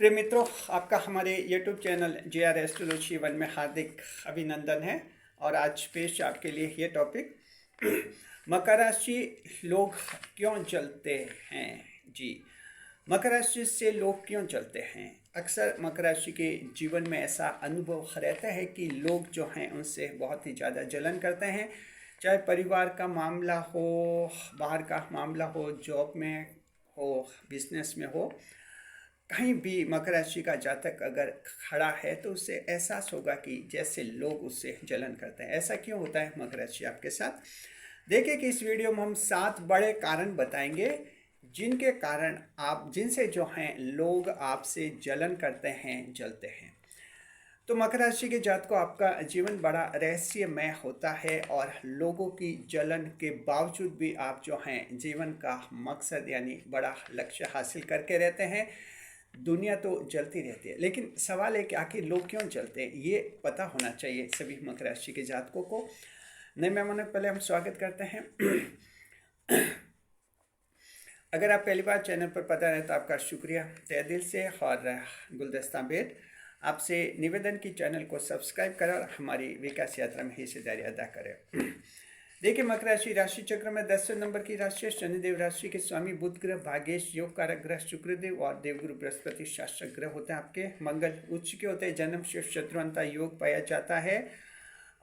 प्रिय मित्रों, आपका हमारे YouTube channel JR astrology one में हार्दिक अभिनंदन है। और आज पेश आपके लिए ये टॉपिक मकर राशि लोग क्यों जलते हैं। जी, मकर राशि से लोग क्यों जलते हैं। अक्सर मकर राशि के जीवन में ऐसा अनुभव रहता है कि लोग जो हैं उनसे बहुत ही ज़्यादा जलन करते हैं, चाहे परिवार का मामला हो, बाहर का मामला हो, जॉब में हो, बिजनेस में हो, कहीं भी मकर राशि का जातक अगर खड़ा है तो उससे एहसास होगा कि जैसे लोग उससे जलन करते हैं। ऐसा क्यों होता है मकर राशि आपके साथ? देखिए कि इस वीडियो में हम 7 बड़े कारण बताएंगे जिनके कारण जिनसे जो हैं लोग आपसे जलन करते हैं, जलते हैं। तो मकर राशि के जात को आपका जीवन बड़ा रहस्यमय होता है और लोगों की जलन के बावजूद भी आप जो हैं जीवन का मकसद यानी बड़ा लक्ष्य हासिल करके रहते हैं। दुनिया तो जलती रहती है, लेकिन सवाल है कि आखिर लोग क्यों जलते हैं, ये पता होना चाहिए सभी मकर राशि के जातकों को। नए मेहमानों पहले हम स्वागत करते हैं। अगर आप पहली बार चैनल पर पता है तो आपका शुक्रिया तहे दिल से। और गुलदस्ता बेट आपसे निवेदन की चैनल को सब्सक्राइब करें और हमारी विकास यात्रा में हिस्सेदारी अदा करें। देखिए, मकर राशि चक्र में 10वें नंबर की राशि है। शनिदेव राशि के स्वामी बुध ग्रह, भाग्येश योग कारक ग्रह शुक्रदेव और देवगुरु बृहस्पति शासक ग्रह होते हैं आपके। मंगल उच्च के होते हैं, जन्म शिव शत्रुअंता योग पाया जाता है।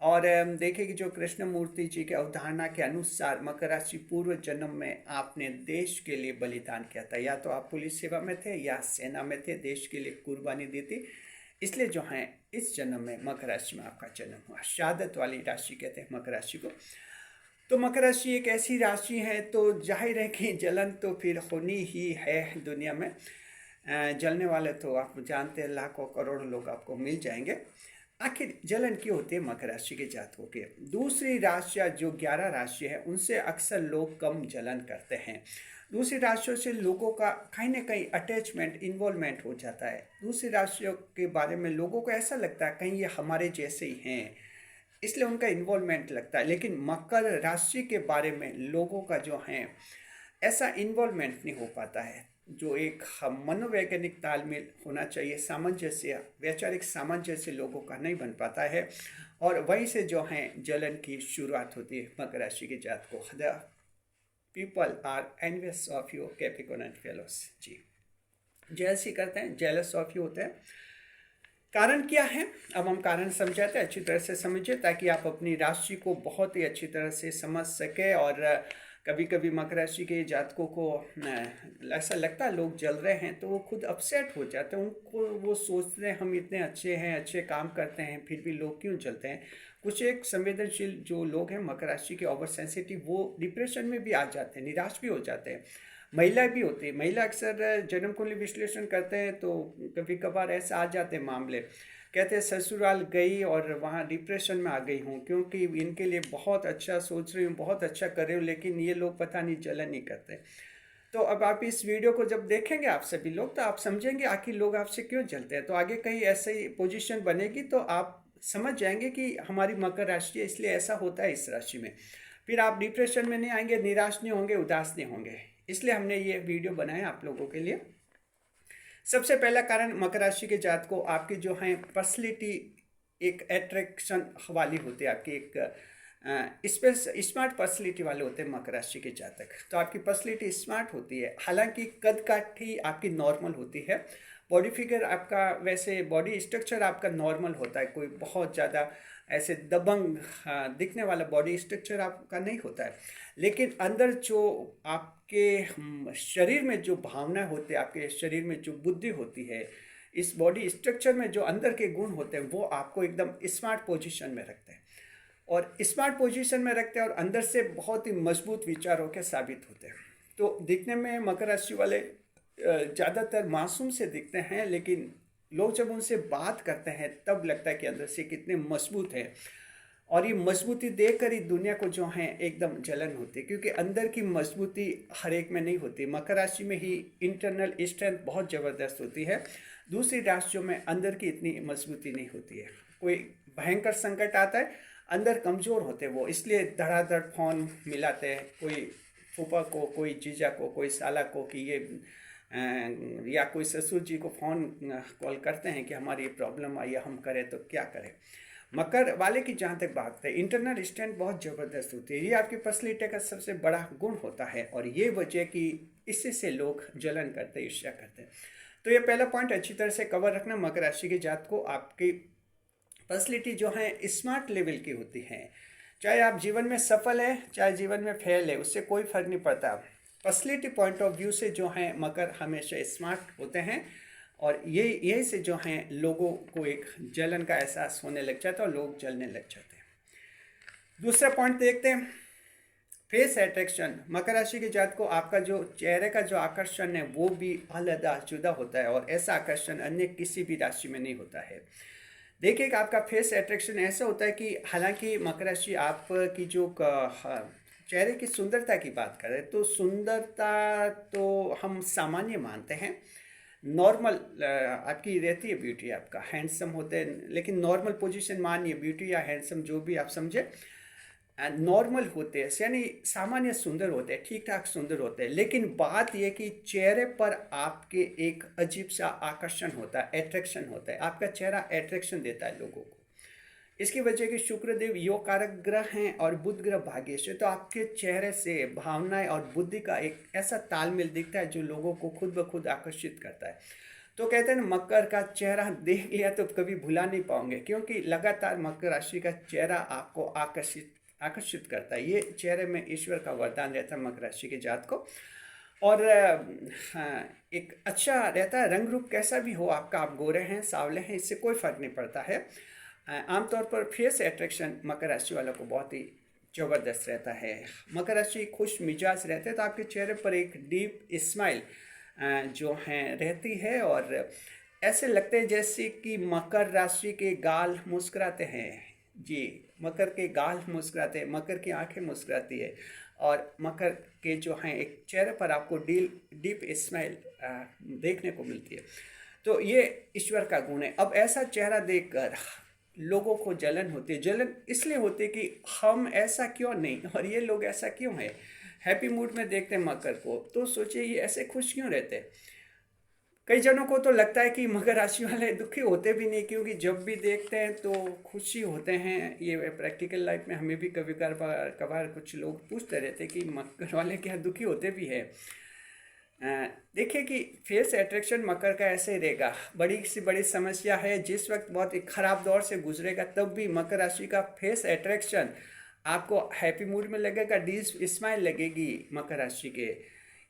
और देखिए कि जो कृष्ण मूर्ति जी के अवधारणा के अनुसार मकर राशि पूर्व जन्म में आपने देश के लिए बलिदान किया था, या तो आप पुलिस सेवा में थे या सेना में थे, देश के लिए कुर्बानी दी थी, इसलिए जो है इस जन्म में मकर राशि में आपका जन्म हुआ। शहादत वाली राशि कहते हैं मकर राशि को। तो मकर राशि एक ऐसी राशि है तो जाहिर है कि जलन तो फिर होनी ही है दुनिया में। जलने वाले तो आप जानते हैं, लाखों करोड़ों लोग आपको मिल जाएंगे। आखिर जलन क्यों होती है मकर राशि के जातकों के? दूसरी राशियाँ जो 11 राशि है उनसे अक्सर लोग कम जलन करते हैं। दूसरी राशियों से लोगों का कहीं ना कहीं अटैचमेंट, इन्वॉल्वमेंट हो जाता है। दूसरी राशियों के बारे में लोगों को ऐसा लगता है कहीं ये हमारे जैसे ही हैं, इसलिए उनका इन्वॉल्वमेंट लगता है। लेकिन मकर राशि के बारे में लोगों का जो है ऐसा इन्वॉल्वमेंट नहीं हो पाता है। जो एक मनोवैज्ञानिक तालमेल होना चाहिए, सामंजस्य, वैचारिक सामंजस्य लोगों का नहीं बन पाता है, और वहीं से जो है जलन की शुरुआत होती है मकर राशि के जात को। The people are envious of you Capricorn and fellows. जी, जैसे करते हैं, जेलस ऑफ यू होते हैं। कारण क्या है? अब हम कारण समझाते हैं, अच्छी तरह से समझिए ताकि आप अपनी राशि को बहुत ही अच्छी तरह से समझ सके। और कभी कभी मकर राशि के जातकों को ऐसा लगता है लोग जल रहे हैं तो वो खुद अपसेट हो जाते हैं। उनको वो सोचते हैं हम इतने अच्छे हैं, अच्छे काम करते हैं, फिर भी लोग क्यों जलते हैं। कुछ एक संवेदनशील जो लोग हैं मकर राशि के, ओवर सेंसिटिव, वो डिप्रेशन में भी आ जाते हैं, निराश भी हो जाते हैं। महिला भी होती है, महिला अक्सर जन्म कुंडली विश्लेषण करते हैं तो कभी कभार ऐसा आ जाते हैं मामले, कहते हैं ससुराल गई और वहाँ डिप्रेशन में आ गई हूँ क्योंकि इनके लिए बहुत अच्छा सोच रही हूँ, बहुत अच्छा कर रही हूँ, लेकिन ये लोग पता नहीं जलन नहीं करते। तो अब आप इस वीडियो को जब देखेंगे आप सभी लोग तो आप समझेंगे आखिर लोग आपसे क्यों जलते हैं। तो आगे कहीं ऐसी पोजीशन बनेगी तो आप समझ जाएंगे कि हमारी मकर राशि है इसलिए ऐसा होता है इस राशि में। फिर आप डिप्रेशन में नहीं आएंगे, निराश नहीं होंगे, उदास नहीं होंगे। इसलिए हमने ये वीडियो बनाया आप लोगों के लिए। सबसे पहला कारण, मकर राशि के जात को आपकी जो है पर्सनैलिटी एक अट्रैक्शन वाली होती है, आपकी एक स्मार्ट पर्सनैलिटी वाले होते हैं मकर राशि के जातक। तो आपकी पर्सनैलिटी स्मार्ट होती है, हालांकि कद काठी आपकी नॉर्मल होती है। बॉडी फिगर आपका, वैसे बॉडी स्ट्रक्चर आपका नॉर्मल होता है, कोई बहुत ज़्यादा ऐसे दबंग दिखने वाला बॉडी स्ट्रक्चर आपका नहीं होता है। लेकिन अंदर जो आपके शरीर में जो भावना होती है, आपके शरीर में जो बुद्धि होती है, इस बॉडी स्ट्रक्चर में जो अंदर के गुण होते हैं वो आपको एकदम स्मार्ट पोजीशन में रखते हैं। और स्मार्ट पोजीशन में रखते हैं और अंदर से बहुत ही मजबूत विचारों के साबित होते हैं। तो दिखने में मकर राशि वाले ज़्यादातर मासूम से दिखते हैं, लेकिन लोग जब उनसे बात करते हैं तब लगता है कि अंदर से कितने मजबूत हैं। और ये मजबूती देखकर ही दुनिया को जो है एकदम जलन होती है, क्योंकि अंदर की मजबूती हर एक में नहीं होती। मकर राशि में ही इंटरनल स्ट्रेंथ बहुत ज़बरदस्त होती है, दूसरी राशियों में अंदर की इतनी मजबूती नहीं होती है। कोई भयंकर संकट आता है, अंदर कमज़ोर होते हैं वो, इसलिए धड़ाधड़ फोन मिलाते हैं, कोई फूफा को, कोई जीजा को, कोई साला को, कि ये या कोई ससुर जी को फ़ोन कॉल करते हैं कि हमारी ये प्रॉब्लम आई है, हम करें तो क्या करें। मकर वाले की जहाँ तक बात है, इंटरनल स्ट्रेंथ बहुत ज़बरदस्त होती है। ये आपकी पर्सनैलिटी का सबसे बड़ा गुण होता है और ये वजह कि इससे से लोग जलन करते, ईर्ष्या करते हैं। तो ये पहला पॉइंट अच्छी तरह से कवर रखना। मकर राशि के जात को आपकी पर्सनैलिटी जो है स्मार्ट लेवल की होती है। चाहे आप जीवन में सफल है, चाहे जीवन में फेल है, उससे कोई फर्क नहीं पड़ता। पर्सनैलिटी पॉइंट ऑफ व्यू से जो है मकर हमेशा स्मार्ट होते हैं और यही से जो हैं लोगों को एक जलन का एहसास होने लग जाता है और लोग जलने लग जाते हैं। दूसरा पॉइंट देखते हैं, फेस अट्रैक्शन। मकर राशि के जात को आपका जो चेहरे का जो आकर्षण है वो भी अलग जुदा होता है और ऐसा आकर्षण अन्य किसी भी राशि में नहीं होता है। देखिए कि आपका फेस अट्रैक्शन ऐसा होता है कि हालांकि मकर राशि आपकी जो चेहरे की सुंदरता की बात करें तो सुंदरता तो हम सामान्य मानते हैं, नॉर्मल आपकी रहती है ब्यूटी, आपका हैंडसम होते हैं, लेकिन नॉर्मल पोजीशन मानिए, ब्यूटी या हैंडसम जो भी आप समझे, नॉर्मल होते हैं, यानी सामान्य सुंदर होते हैं, ठीक ठाक सुंदर होते हैं। लेकिन बात यह कि चेहरे पर आपके एक अजीब सा आकर्षण होता है, एट्रैक्शन होता है, आपका चेहरा एट्रैक्शन देता है लोगों को। इसकी वजह कि शुक्रदेव योग कारक ग्रह हैं और बुध ग्रह भाग्येश है, तो आपके चेहरे से भावनाएं और बुद्धि का एक ऐसा तालमेल दिखता है जो लोगों को खुद ब खुद आकर्षित करता है। तो कहते हैं ना, मकर का चेहरा देख लिया तो कभी भुला नहीं पाओगे, क्योंकि लगातार मकर राशि का चेहरा आपको आकर्षित करता है। ये चेहरे में ईश्वर का वरदान रहता है मकर राशि के जात को। और एक अच्छा रहता है, रंग रूप कैसा भी हो आपका, आप गोरे हैं, सावले हैं, इससे कोई फर्क नहीं पड़ता है। आमतौर पर फेस अट्रैक्शन मकर राशि वालों को बहुत ही ज़बरदस्त रहता है। मकर राशि खुश मिजाज रहते हैं तो आपके चेहरे पर एक डीप स्माइल जो है रहती है और ऐसे लगते हैं जैसे कि मकर राशि के गाल मुस्कुराते हैं। जी, मकर के गाल मुस्कुराते हैं, मकर की आंखें मुस्कुराती है और मकर के जो हैं एक चेहरे पर आपको डीप स्माइल देखने को मिलती है। तो ये ईश्वर का गुण है। अब ऐसा चेहरा देखकर लोगों को जलन होती है। जलन इसलिए होती है कि हम ऐसा क्यों नहीं और ये लोग ऐसा क्यों है। हैप्पी मूड में देखते हैं मकर को तो सोचिए ये ऐसे खुश क्यों रहते हैं। कई जनों को तो लगता है कि मकर राशि वाले दुखी होते भी नहीं, क्योंकि जब भी देखते हैं तो खुशी होते हैं। ये प्रैक्टिकल लाइफ में हमें भी कभी कभार कुछ लोग पूछते रहते हैं कि मकर वाले क्या दुखी होते भी हैं। देखिए कि फेस अट्रैक्शन मकर का ऐसे ही रहेगा। बड़ी सी बड़ी समस्या है, जिस वक्त बहुत एक ख़राब दौर से गुजरेगा तब भी मकर राशि का फेस अट्रैक्शन आपको हैप्पी मूड में लगेगा, डीप स्माइल लगेगी मकर राशि के।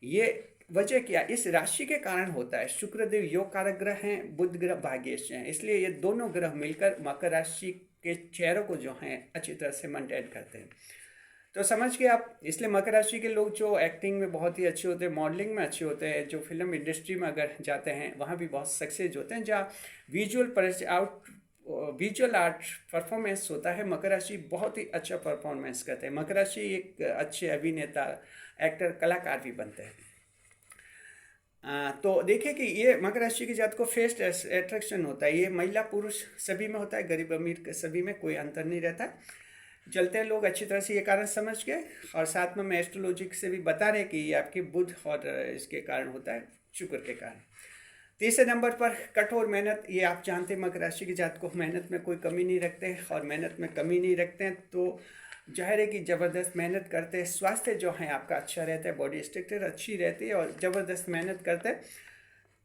ये वजह क्या, इस राशि के कारण होता है। शुक्रदेव योग कारक ग्रह हैं, बुध ग्रह भाग्येश हैं, इसलिए ये दोनों ग्रह मिलकर मकर राशि के चेहरों को जो हैं अच्छी तरह से मेंटेन करते हैं। तो समझ के आप, इसलिए मकर राशि के लोग जो एक्टिंग में बहुत ही अच्छे होते हैं, मॉडलिंग में अच्छे होते हैं, जो फिल्म इंडस्ट्री में अगर जाते हैं वहाँ भी बहुत सक्सेस होते हैं। जहाँ विजुअल आर्ट परफॉर्मेंस होता है, मकर राशि बहुत ही अच्छा परफॉर्मेंस करते हैं। मकर राशि एक अच्छे अभिनेता, एक्टर, कलाकार भी बनते हैं। तो देखिए कि ये मकर राशि की जात को फेस अट्रैक्शन होता है। ये महिला पुरुष सभी में होता है, गरीब अमीर सभी में कोई अंतर नहीं रहता। चलते हैं लोग अच्छी तरह से ये कारण समझ गए और साथ में मैं एस्ट्रोलॉजी से भी बता रहे कि ये आपकी बुध और इसके कारण होता है, शुक्र के कारण। तीसरे नंबर पर कठोर मेहनत। ये आप जानते हैं मकर राशि की जात को मेहनत में कोई कमी नहीं रखते हैं और मेहनत में कमी नहीं रखते हैं तो जाहिर है कि ज़बरदस्त मेहनत करते हैं। स्वास्थ्य जो है आपका अच्छा रहता है, बॉडी स्ट्रक्चर अच्छी रहती है और ज़बरदस्त मेहनत करते हैं,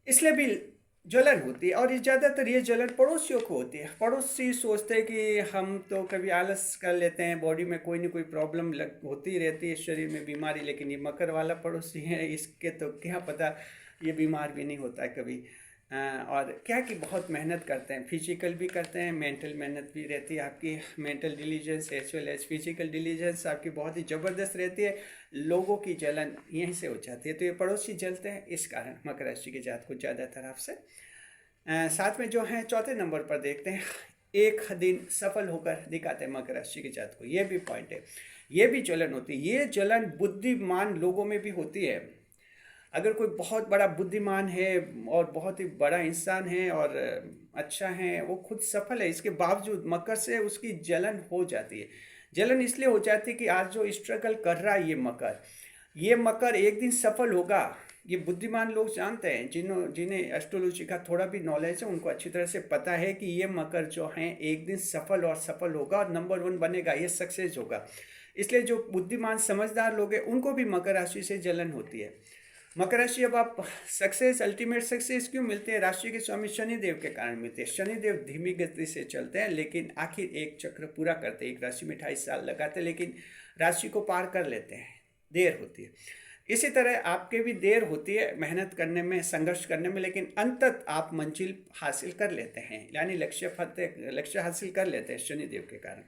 इसलिए भी जलन होती है। और ये ज़्यादातर ये जलन पड़ोसियों को होती है। पड़ोसी सोचते हैं कि हम तो कभी आलस कर लेते हैं, बॉडी में कोई ना कोई प्रॉब्लम होती रहती है, शरीर में बीमारी, लेकिन ये मकर वाला पड़ोसी है, इसके तो क्या पता ये बीमार भी नहीं होता है कभी। और क्या कि बहुत मेहनत करते हैं, फिजिकल भी करते हैं, मेंटल मेहनत भी रहती है आपकी। Mental diligence as well as physical diligence आपकी बहुत ही ज़बरदस्त रहती है। लोगों की जलन यहीं से हो जाती है। तो ये पड़ोसी जलते हैं, इस कारण मकर राशि की जात को ज़्यादातर आपसे। साथ में जो है चौथे नंबर पर देखते हैं, एक दिन सफल होकर दिखाते हैं मकर राशि की जात को। ये भी पॉइंट है, ये भी जलन होती है। ये जलन बुद्धिमान लोगों में भी होती है। अगर कोई बहुत बड़ा बुद्धिमान है और बहुत ही बड़ा इंसान है और अच्छा है, वो खुद सफल है, इसके बावजूद मकर से उसकी जलन हो जाती है। जलन इसलिए हो जाती है कि आज जो स्ट्रगल कर रहा है ये मकर एक दिन सफल होगा, ये बुद्धिमान लोग जानते हैं, जिन्हें एस्ट्रोलॉजी का थोड़ा भी नॉलेज है, उनको अच्छी तरह से पता है कि ये मकर जो हैं एक दिन सफल होगा और नंबर 1 बनेगा, ये सक्सेस होगा। इसलिए जो बुद्धिमान समझदार लोग हैं उनको भी मकर राशि से जलन होती है। मकर राशि, अब आप सक्सेस, अल्टीमेट सक्सेस क्यों मिलते हैं? राशि के स्वामी शनिदेव के कारण मिलते हैं। शनिदेव धीमी गति से चलते हैं, लेकिन आखिर एक चक्र पूरा करते हैं। एक राशि में 28 साल लगाते हैं, लेकिन राशि को पार कर लेते हैं, देर होती है। इसी तरह आपके भी देर होती है मेहनत करने में, संघर्ष करने में, लेकिन अंततः आप मंजिल हासिल कर लेते हैं, यानी लक्ष्य हासिल कर लेते हैं शनिदेव के कारण।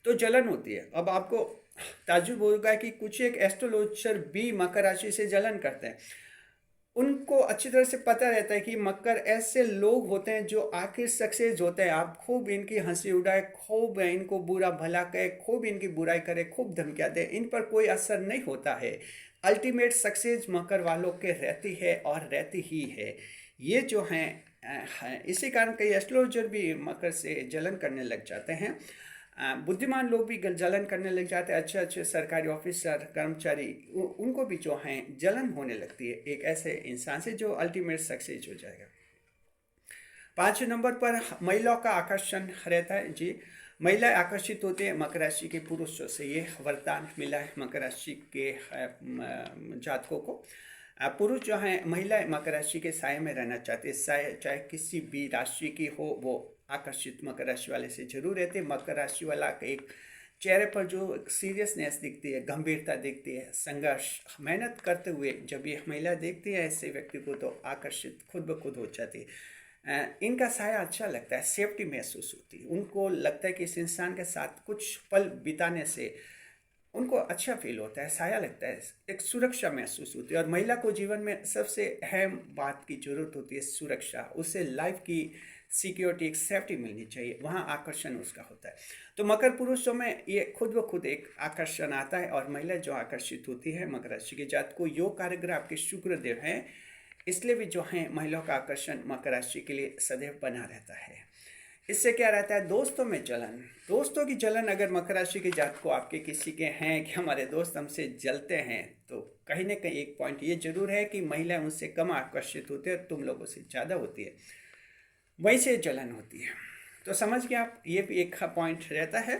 तो जलन होती है। अब आपको ताज्जुब होगा कि कुछ एक एस्ट्रोलॉजर भी मकर राशि से जलन करते हैं। उनको अच्छी तरह से पता रहता है कि मकर ऐसे लोग होते हैं जो आखिर सक्सेस होते हैं। आप खूब इनकी हंसी उड़ाए, खूब इनको बुरा भला कहे, खूब इनकी बुराई करे, खूब धमकियाँ दे, इन पर कोई असर नहीं होता है। अल्टीमेट सक्सेस मकर वालों के रहती है और रहती ही है। ये जो हैं इसी कारण कई एस्ट्रोलॉजर भी मकर से जलन करने लग जाते हैं। बुद्धिमान लोग भी जलन करने लग जाते हैं। अच्छे अच्छे सरकारी ऑफिसर, कर्मचारी, उनको भी जो हैं जलन होने लगती है एक ऐसे इंसान से जो अल्टीमेट सक्सेस हो जाएगा। 5 नंबर पर महिलाओं का आकर्षण रहता है। जी, महिलाएं आकर्षित होती है मकर राशि के पुरुषों से। ये वरदान मिला है मकर राशि के जातकों को। पुरुष जो हैं, महिलाएं मकर राशि के साए में रहना चाहते हैं। चाहे किसी भी राशि की हो, वो आकर्षित मकर राशि वाले से जरूर रहते हैं। मकर राशि वाला का एक चेहरे पर जो सीरियसनेस दिखती है, गंभीरता दिखती है, संघर्ष, मेहनत करते हुए जब ये महिला देखती है ऐसे व्यक्ति को, तो आकर्षित खुद ब खुद हो जाती है। इनका साया अच्छा लगता है, सेफ्टी महसूस होती है। उनको लगता है कि इस इंसान के साथ कुछ पल बिताने से उनको अच्छा फील होता है, साया लगता है, एक सुरक्षा महसूस होती है। और महिला को जीवन में सबसे अहम बात की जरूरत होती है सुरक्षा। उसे लाइफ की सिक्योरिटी, एक सेफ्टी मिलनी चाहिए, वहाँ आकर्षण उसका होता है। तो मकर पुरुषों में ये खुद ब खुद एक आकर्षण आता है। और महिला जो आकर्षित होती है मकर राशि के जात को, योग कारग्रह आपके शुक्रदेव हैं, इसलिए भी जो हैं महिलाओं का आकर्षण मकर राशि के लिए सदैव बना रहता है। इससे क्या रहता है? दोस्तों में जलन। दोस्तों की जलन अगर मकर राशि के जात को आपके किसी के हैं कि हमारे दोस्त हमसे जलते हैं, तो कहीं ना कहीं एक पॉइंट ये जरूर है कि महिलाएं उनसे कम आकर्षित होती है, तुम लोगों से ज़्यादा होती है, वहीं से जलन होती है। तो समझ गए आप, ये भी एक पॉइंट रहता है।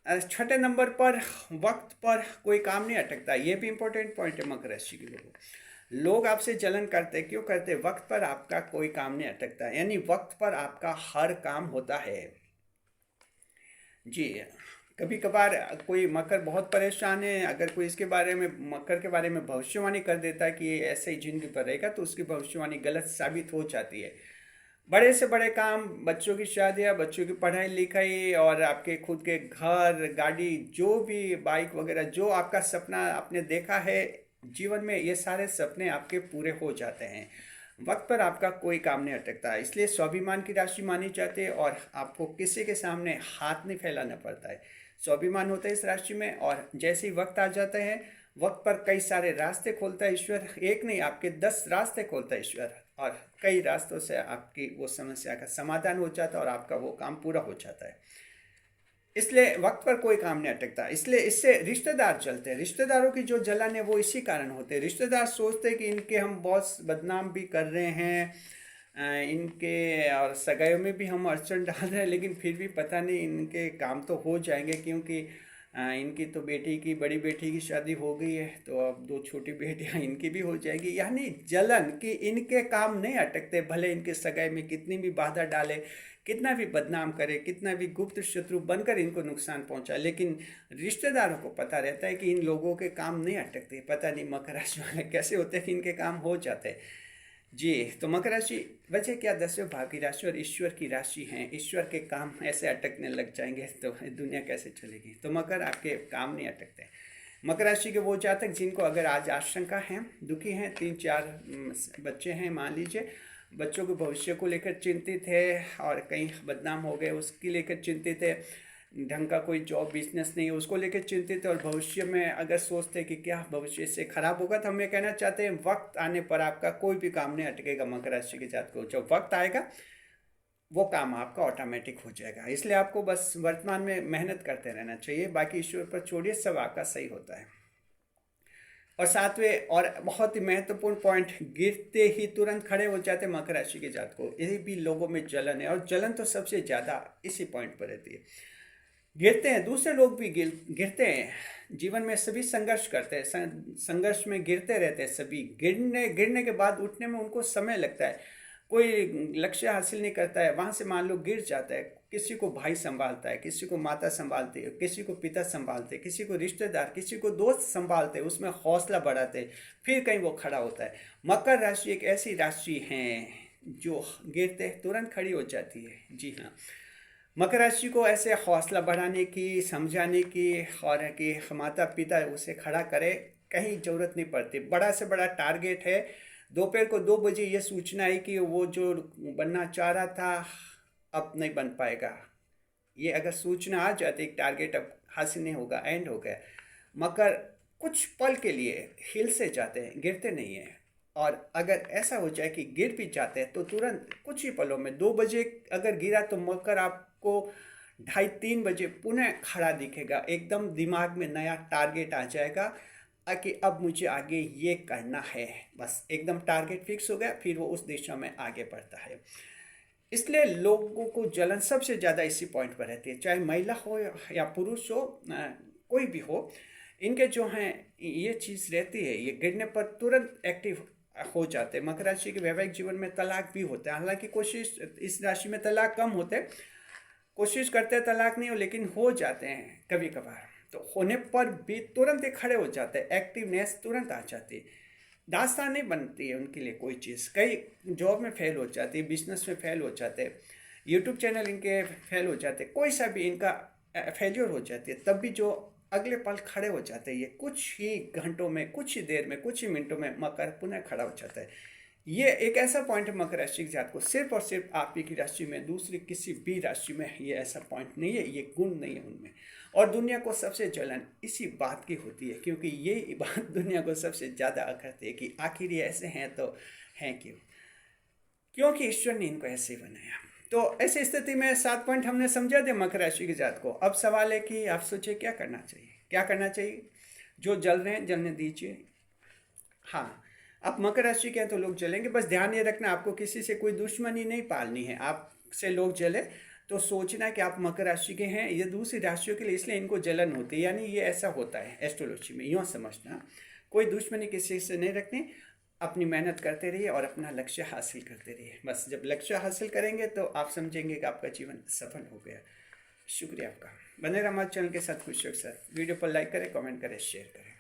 6 नंबर पर वक्त पर कोई काम नहीं अटकता। ये भी इंपॉर्टेंट पॉइंट है मकर राशि के लोगों। लोग आपसे जलन करते, क्यों करते? वक्त पर आपका कोई काम नहीं अटकता, यानी वक्त पर आपका हर काम होता है। जी, कभी कभार कोई मकर बहुत परेशान है, अगर कोई इसके बारे में, मकर के बारे में भविष्यवाणी कर देता है कि ये ऐसे ही जिंदगी पर रहेगा, तो उसकी भविष्यवाणी गलत साबित हो जाती है। बड़े से बड़े काम, बच्चों की शादियाँ, बच्चों की पढ़ाई लिखाई, और आपके खुद के घर, गाड़ी, जो भी बाइक वगैरह, जो आपका सपना आपने देखा है जीवन में, ये सारे सपने आपके पूरे हो जाते हैं। वक्त पर आपका कोई काम नहीं अटकता, इसलिए स्वाभिमान की राशि मानी जाती है और आपको किसी के सामने हाथ नहीं फैलाना पड़ता है। स्वाभिमान होता है इस राशि में, और जैसे ही वक्त आ जाता है, वक्त पर कई सारे रास्ते खोलता है ईश्वर। एक नहीं, आपके 10 रास्ते खोलता है ईश्वर, और कई रास्तों से आपकी वो समस्या का समाधान हो जाता है और आपका वो काम पूरा हो जाता है। इसलिए वक्त पर कोई काम नहीं अटकता। इसलिए इससे रिश्तेदार चलते हैं। रिश्तेदारों की जो जलन है वो इसी कारण होते हैं। रिश्तेदार सोचते हैं कि इनके हम बहुत बदनाम भी कर रहे हैं, इनके और सगाइयों में भी हम अड़चन डाल रहे हैं, लेकिन फिर भी पता नहीं इनके काम तो हो जाएंगे, क्योंकि इनकी तो बेटी की, बड़ी बेटी की शादी हो गई है, तो अब 2 छोटी बेटियां इनकी भी हो जाएगी। यानी जलन कि इनके काम नहीं अटकते, भले इनके सगाई में कितनी भी बाधा डाले, कितना भी बदनाम करे, कितना भी गुप्त शत्रु बनकर इनको नुकसान पहुंचाए, लेकिन रिश्तेदारों को पता रहता है कि इन लोगों के काम नहीं अटकते। पता नहीं मकर राशि वाले कैसे होते हैं कि इनके काम हो जाते हैं। जी, तो मकर राशि वजह क्या? 10वें भाव की राशि और ईश्वर की राशि हैं। ईश्वर के काम ऐसे अटकने लग जाएंगे तो दुनिया कैसे चलेगी? तो मकर आपके काम नहीं अटकते। मकर राशि के वो जातक जिनको अगर आज आशंका है, दुखी हैं, 3-4 बच्चे हैं मान लीजिए, बच्चों के भविष्य को लेकर चिंतित है और कहीं बदनाम हो गए उसकी लेकर चिंतित है, ढंग का कोई जॉब बिजनेस नहीं है उसको लेकर चिंतित है, और भविष्य में अगर सोचते हैं कि क्या भविष्य से खराब होगा, तो हम ये कहना चाहते हैं वक्त आने पर आपका कोई भी काम नहीं अटकेगा। मकर राशि के जातक को जब वक्त आएगा वो काम आपका ऑटोमेटिक हो जाएगा। इसलिए आपको बस वर्तमान में मेहनत करते रहना चाहिए, बाकी ईश्वर पर छोड़िए, सब आपका सही होता है। और सातवें और बहुत ही महत्वपूर्ण पॉइंट, गिरते ही तुरंत खड़े हो जाते मकर राशि के जात को। ये भी लोगों में जलन है, और जलन तो सबसे ज़्यादा इसी पॉइंट पर रहती है। गिरते हैं, दूसरे लोग भी गिरते हैं। जीवन में सभी संघर्ष करते हैं, संघर्ष में गिरते रहते हैं सभी। गिरने के बाद उठने में उनको समय लगता है। कोई लक्ष्य हासिल नहीं करता है, वहाँ से मान लो गिर जाता है। किसी को भाई संभालता है, किसी को माता संभालती है, किसी को पिता संभालते, किसी को रिश्तेदार, किसी को दोस्त संभालते, उसमें हौसला बढ़ाते, फिर कहीं वो खड़ा होता है। मकर राशि एक ऐसी राशि है जो गिरते तुरंत खड़ी हो जाती है। जी हाँ, मकर राशि को ऐसे हौसला बढ़ाने की, समझाने की, और कि माता पिता उसे खड़ा करे, कहीं ज़रूरत नहीं पड़ती। बड़ा से बड़ा टारगेट है, दोपहर को 2 बजे ये सूचना है कि वो जो बनना चाह रहा था अब नहीं बन पाएगा। ये अगर सूचना आ जाती, टारगेट अब हासिल नहीं होगा, एंड हो गया। मकर कुछ पल के लिए हिल से जाते हैं, गिरते नहीं हैं। और अगर ऐसा हो जाए कि गिर भी जाते हैं तो तुरंत कुछ ही पलों में, 2 बजे अगर गिरा तो मकर आपको 2:30-3 बजे पुनः खड़ा दिखेगा। एकदम दिमाग में नया टारगेट आ जाएगा कि अब मुझे आगे ये करना है। बस एकदम टारगेट फिक्स हो गया, फिर वो उस दिशा में आगे बढ़ता है। इसलिए लोगों को जलन सबसे ज़्यादा इसी पॉइंट पर रहती है, चाहे महिला हो या पुरुष हो, कोई भी हो। इनके जो हैं ये चीज़ रहती है, ये गिरने पर तुरंत एक्टिव हो जाते हैं। मकर राशि के वैवाहिक जीवन में तलाक भी होता है। हालांकि कोशिश, इस राशि में तलाक कम होते हैं, कोशिश करते हैं तलाक नहीं हो, लेकिन हो जाते हैं कभी कभार। तो होने पर भी तुरंत ये खड़े हो जाते हैं, एक्टिवनेस तुरंत आ जाती है। दास्तान नहीं बनती है उनके लिए कोई चीज़। कई जॉब में फेल हो जाती है, बिजनेस में फेल हो जाते हैं, यूट्यूब चैनल इनके फेल हो जाते हैं, कोई सा भी इनका फेलियर हो जाती है, तब भी जो अगले पल खड़े हो जाते हैं। ये कुछ ही घंटों में, कुछ ही देर में, कुछ ही मिनटों में मकर पुनः खड़ा हो जाता है। ये एक ऐसा पॉइंट है मकर राशि के जात को, सिर्फ और सिर्फ आप ही की राशि में, दूसरी किसी भी राशि में ये ऐसा पॉइंट नहीं है, ये गुण नहीं है उनमें। और दुनिया को सबसे जलन इसी बात की होती है, क्योंकि ये बात दुनिया को सबसे ज़्यादा अखरती है कि आखिर ये ऐसे हैं तो हैं क्यों, क्योंकि ईश्वर ने इनको ऐसे बनाया। तो ऐसी स्थिति में 7 पॉइंट हमने समझा दिया मकर राशि की जात को। अब सवाल है कि आप सोचिए क्या करना चाहिए, क्या करना चाहिए। जो जल रहे हैं जलने दीजिए। हाँ, आप मकर राशि के हैं तो लोग जलेंगे, बस ध्यान ये रखना आपको किसी से कोई दुश्मनी नहीं पालनी है। आपसे लोग जले तो सोचना कि आप मकर राशि के हैं, ये दूसरी राशियों के लिए इसलिए इनको जलन होती है, यानी ये ऐसा होता है एस्ट्रोलॉजी में, यूँ समझना। कोई दुश्मनी किसी से नहीं रखनी, अपनी मेहनत करते रहिए और अपना लक्ष्य हासिल करते रहिए। बस जब लक्ष्य हासिल करेंगे तो आप समझेंगे कि आपका जीवन सफल हो गया। शुक्रिया आपका। बने रहिए हमारे चैनल के साथ, खुशियों के साथ। वीडियो पर लाइक करें, कमेंट करें, शेयर करें।